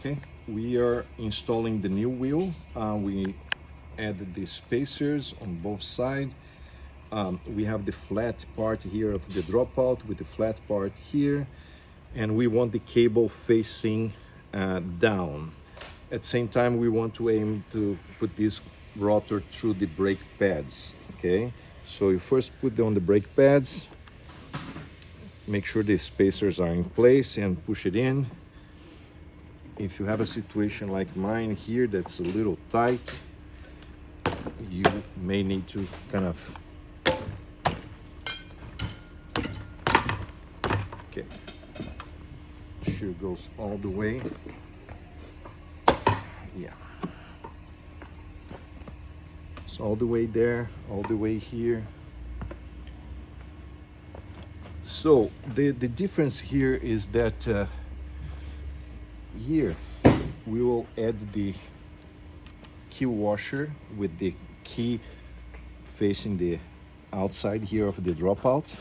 Okay, we are installing the new wheel. We added the spacers on both sides. We have the flat part here of the dropout with the flat part here, and we want the cable facing down. At the same time, we want to aim to put this rotor through the brake pads. Okay, so you first put on the brake pads, make sure the spacers are in place and push it in. If you have a situation like mine here that's a little tight, you may need to kind of, okay, sure goes all the way. Yeah, it's all the way there, all the way here. So the difference here is that here we will add the key washer with the key facing the outside here of the dropout.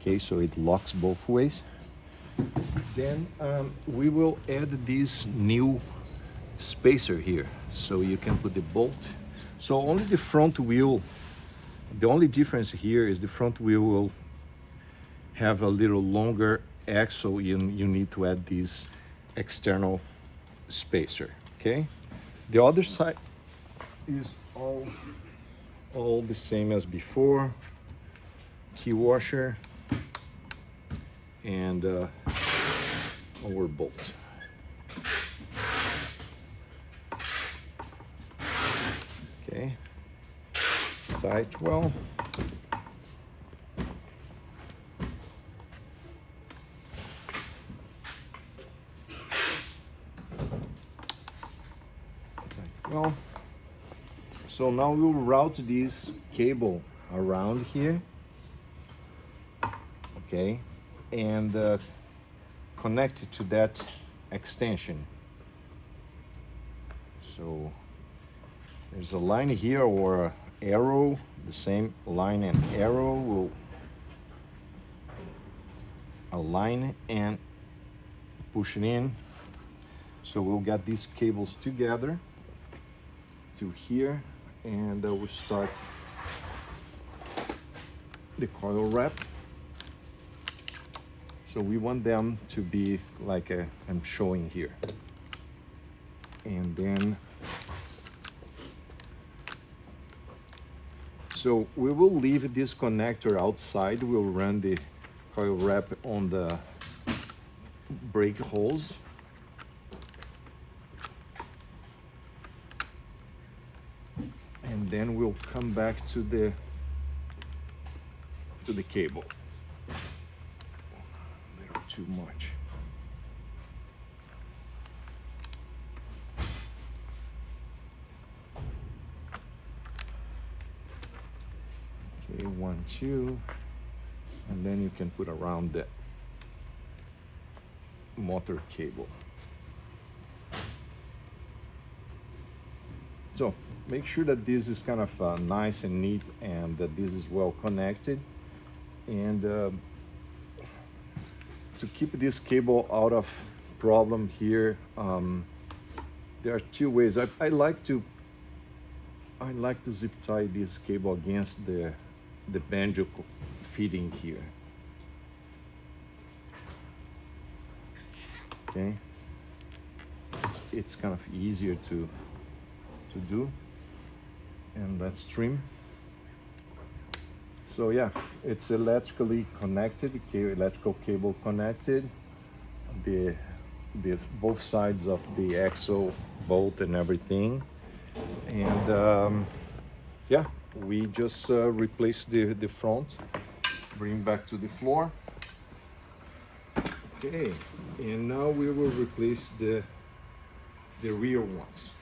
Okay, so it locks both ways. Then we will add this new spacer here, so you can put the bolt. So only the front wheel, the only difference here is the front wheel will have a little longer axle. You need to add this external spacer. Okay, the other side is all the same as before. Key washer and our bolt. Okay, tight well. Well, so now we'll route this cable around here, okay, and connect it to that extension. So there's a line here or an arrow, the same line and arrow will align and push it in. So we'll get these cables together to here, and we'll start the coil wrap. So we want them to be like I'm showing here, and then so we will leave this connector outside. We'll run the coil wrap on the brake holes. And then we'll come back to the cable. A little too much. Okay, 1, 2, and then you can put around the motor cable. So make sure that this is kind of nice and neat, and that this is well connected. And to keep this cable out of problem here, there are two ways. I like to zip tie this cable against the banjo fitting here. Okay, it's kind of easier to do. And let's trim. So yeah, it's electrically connected, electrical cable connected, the both sides of the axle, bolt and everything. And yeah, we just replace the front, bring back to the floor. Okay, and now we will replace the rear ones.